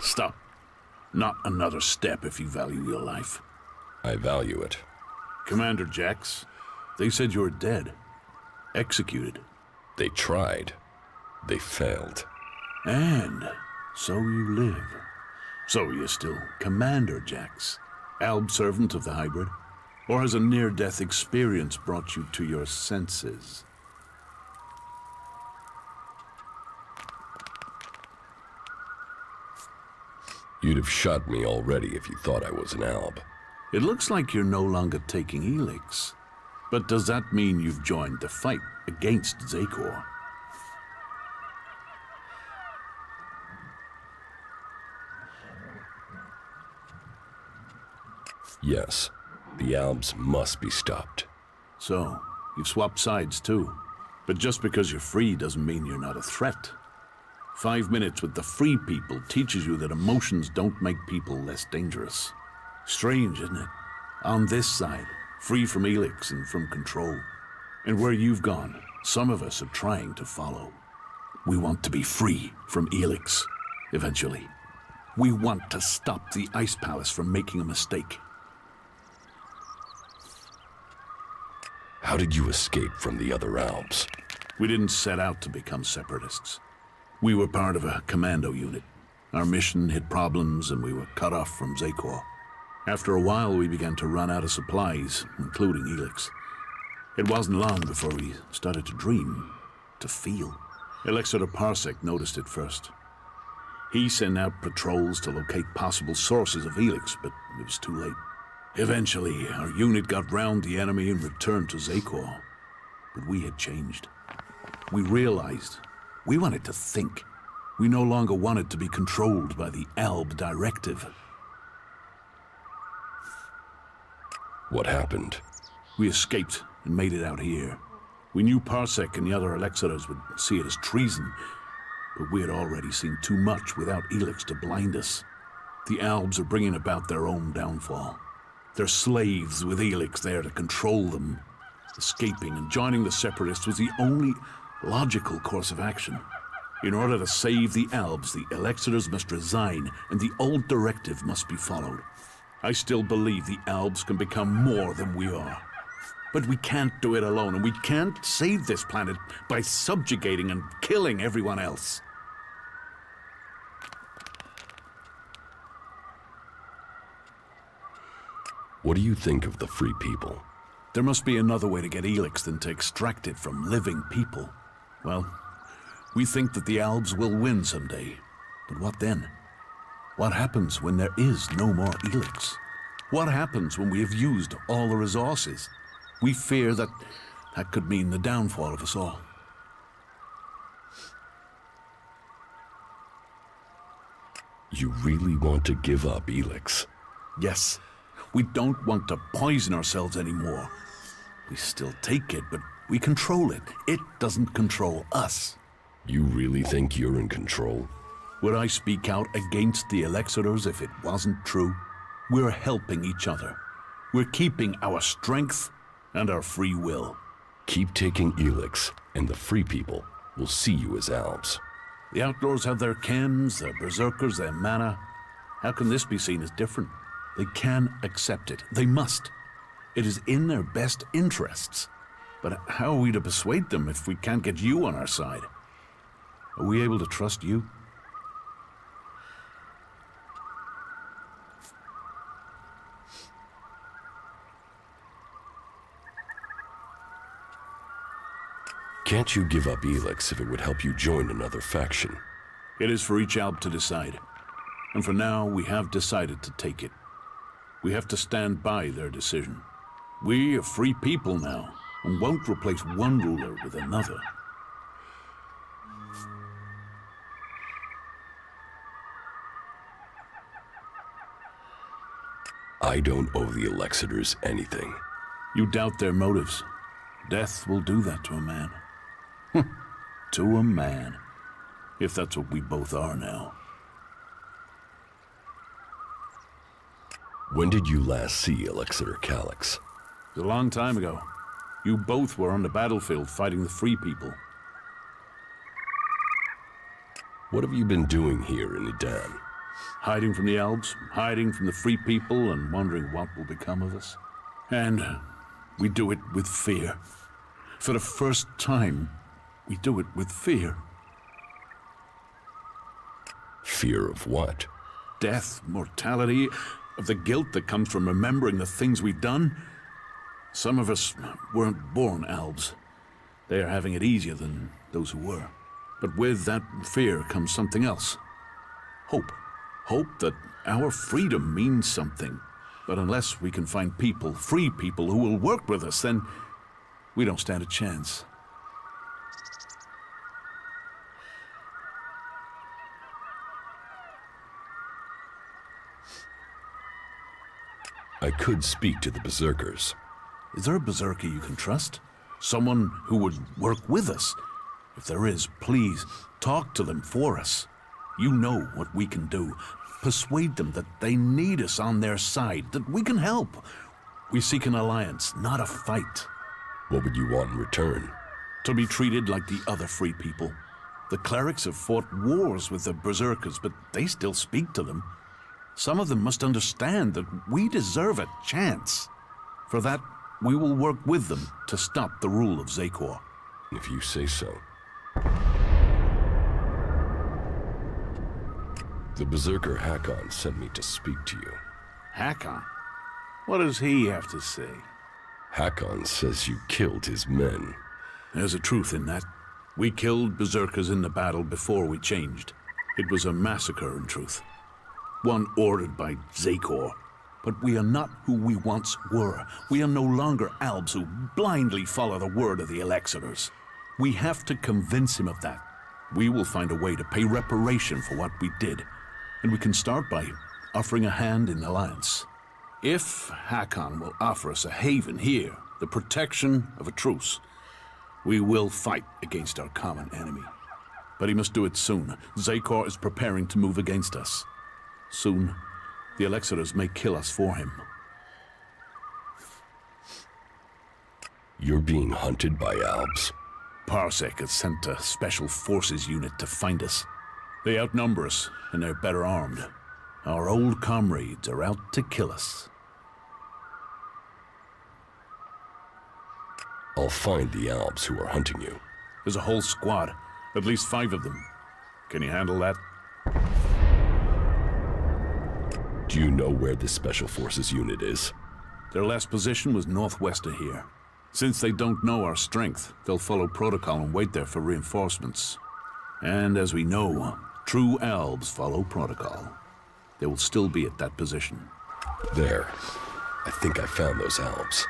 Stop. Not another step if you value your life. I value it. Commander Jax, they said you were dead. Executed. They tried. They failed. And so you live. So you're still Commander Jax, Alb servant of the hybrid? Or has a near-death experience brought you to your senses? You'd have shot me already if you thought I was an Alb. It looks like you're no longer taking Elex. But does that mean you've joined the fight against Zakor? Yes, the Albs must be stopped. So, you've swapped sides too. But just because you're free doesn't mean you're not a threat. 5 minutes with the free people teaches you that emotions don't make people less dangerous. Strange, isn't it? On this side, free from Elex and from control. And where you've gone, some of us are trying to follow. We want to be free from Elex, eventually. We want to stop the Ice Palace from making a mistake. How did you escape from the other Albs? We didn't set out to become separatists. We were part of a commando unit. Our mission hit problems and we were cut off from Zakor. After a while, we began to run out of supplies, including Elex. It wasn't long before we started to dream, to feel. Elexir Parsec noticed it first. He sent out patrols to locate possible sources of Elex, but it was too late. Eventually, our unit got round the enemy and returned to Zakor. But we had changed. We realized we wanted to think. We no longer wanted to be controlled by the Alb directive. What happened? We escaped and made it out here. We knew Parsec and the other Elexitors would see it as treason, but we had already seen too much without Elex to blind us. The Albs are bringing about their own downfall. They're slaves with Elex there to control them. Escaping and joining the Separatists was the only logical course of action. In order to save the Albs, the Elexitors must resign, and the old directive must be followed. I still believe the Albs can become more than we are. But we can't do it alone, and we can't save this planet by subjugating and killing everyone else. What do you think of the Free People? There must be another way to get Elex than to extract it from living people. Well, we think that the Albs will win someday. But what then? What happens when there is no more Elex? What happens when we have used all the resources? We fear that could mean the downfall of us all. You really want to give up Elex? Yes. We don't want to poison ourselves anymore. We still take it, but we control it. It doesn't control us. You really think you're in control? Would I speak out against the Elexitors if it wasn't true? We're helping each other. We're keeping our strength and our free will. Keep taking Elex, and the Free People will see you as Albs. The Outlaws have their chems, their Berserkers, their mana. How can this be seen as different? They can accept it. They must. It is in their best interests. But how are we to persuade them if we can't get you on our side? Are we able to trust you? Can't you give up Elex if it would help you join another faction? It is for each Alb to decide. And for now, we have decided to take it. We have to stand by their decision. We are free people now, and won't replace one ruler with another. I don't owe the Elexiters anything. You doubt their motives. Death will do that to a man. To a man. If that's what we both are now. When did you last see Elexiter Calyx? It was a long time ago. You both were on the battlefield fighting the Free People. What have you been doing here in Edan? Hiding from the Elves, hiding from the Free People, and wondering what will become of us. And we do it with fear. For the first time, we do it with fear. Fear of what? Death, mortality, of the guilt that comes from remembering the things we've done. Some of us weren't born Elves. They are having it easier than those who were. But with that fear comes something else. Hope. Hope that our freedom means something. But unless we can find people, free people, who will work with us, then we don't stand a chance. I could speak to the Berserkers. Is there a Berserker you can trust? Someone who would work with us? If there is, please, talk to them for us. You know what we can do. Persuade them that they need us on their side, that we can help. We seek an alliance, not a fight. What would you want in return? To be treated like the other free people. The clerics have fought wars with the Berserkers, but they still speak to them. Some of them must understand that we deserve a chance. For that, we will work with them to stop the rule of Zakor. If you say so. The Berserker Hakon sent me to speak to you. Hakon? What does he have to say? Hakon says you killed his men. There's a truth in that. We killed Berserkers in the battle before we changed. It was a massacre, in truth. One ordered by Zakor. But we are not who we once were. We are no longer Albs who blindly follow the word of the Elexiters. We have to convince him of that. We will find a way to pay reparation for what we did. And we can start by offering a hand in alliance. If Hakon will offer us a haven here, the protection of a truce, we will fight against our common enemy. But he must do it soon. Zakor is preparing to move against us. Soon, the Elexiters may kill us for him. You're being hunted by Albs? Parsec has sent a special forces unit to find us. They outnumber us, and they're better armed. Our old comrades are out to kill us. I'll find the Albs who are hunting you. There's a whole squad, at least 5 of them. Can you handle that? Do you know where this Special Forces unit is? Their last position was northwest of here. Since they don't know our strength, they'll follow protocol and wait there for reinforcements. And as we know, true Albs follow protocol. They will still be at that position. There. I think I found those Albs.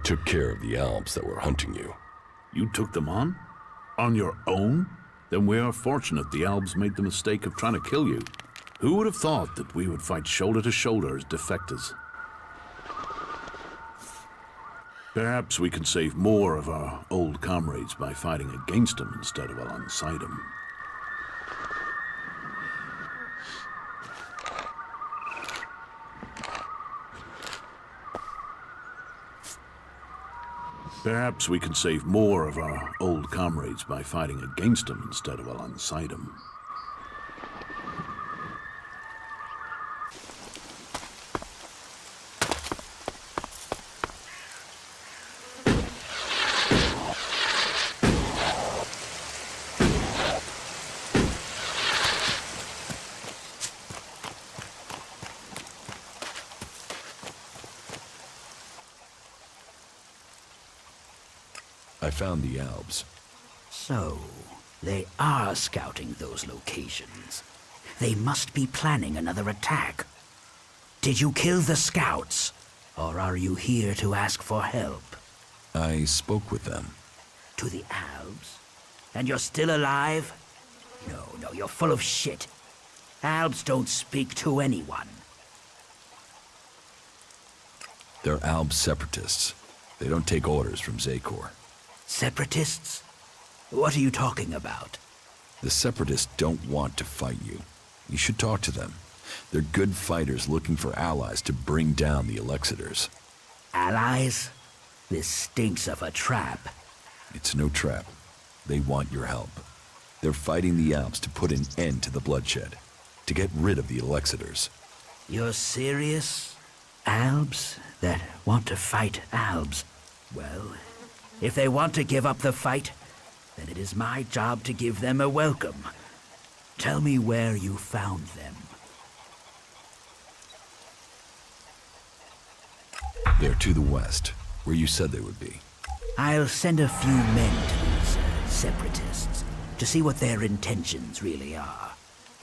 I took care of the Alps that were hunting you. You took them on? On your own? Then we are fortunate the Albs made the mistake of trying to kill you. Who would have thought that we would fight shoulder to shoulder as defectors? Perhaps we can save more of our old comrades by fighting against them instead of alongside them. Perhaps we can save more of our old comrades by fighting against them instead of alongside them. I found the Alps. So, they are scouting those locations. They must be planning another attack. Did you kill the scouts? Or are you here to ask for help? I spoke with them. To the Albs? And you're still alive? No, you're full of shit. Albs don't speak to anyone. They're Alb separatists. They don't take orders from Zakor. Separatists? What are you talking about? The separatists don't want to fight you. You should talk to them. They're good fighters looking for allies to bring down the Alexiters. Allies? This stinks of a trap. It's no trap. They want your help. They're fighting the Alps to put an end to the bloodshed, to get rid of the Alexiters. You're serious? Albs that want to fight Albs? Well, if they want to give up the fight, then it is my job to give them a welcome. Tell me where you found them. They're to the west, where you said they would be. I'll send a few men to these separatists to see what their intentions really are.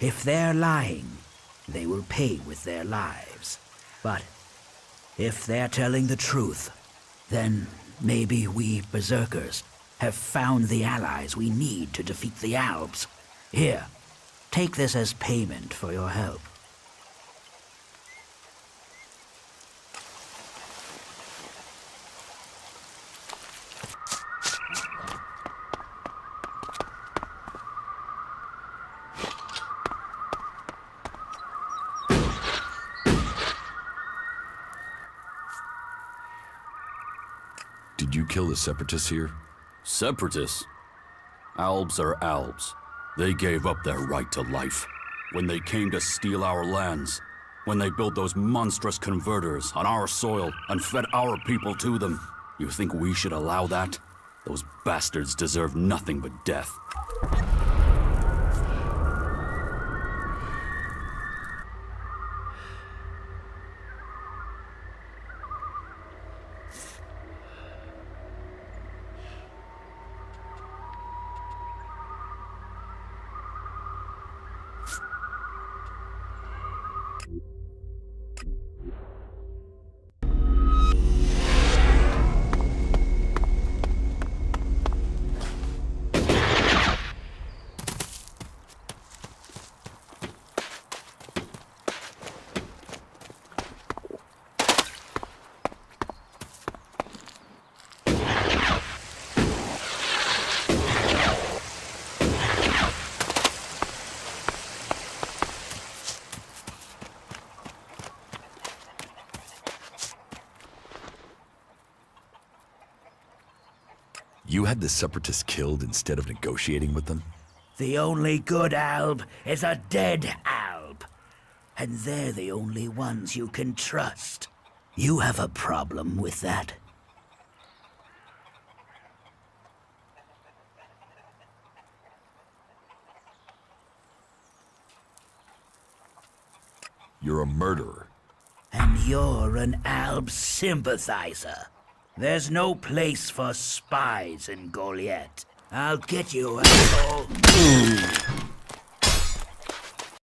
If they're lying, they will pay with their lives. But if they're telling the truth, then maybe we Berserkers have found the allies we need to defeat the Albs. Here, take this as payment for your help. Did you kill the separatists here? Separatists? Albs are Albs. They gave up their right to life. When they came to steal our lands. When they built those monstrous converters on our soil and fed our people to them. You think we should allow that? Those bastards deserve nothing but death. You had the separatists killed instead of negotiating with them? The only good Alb is a dead Alb. And they're the only ones you can trust. You have a problem with that? You're a murderer. And you're an Alb sympathizer. There's no place for spies in Goliath. I'll get you, asshole.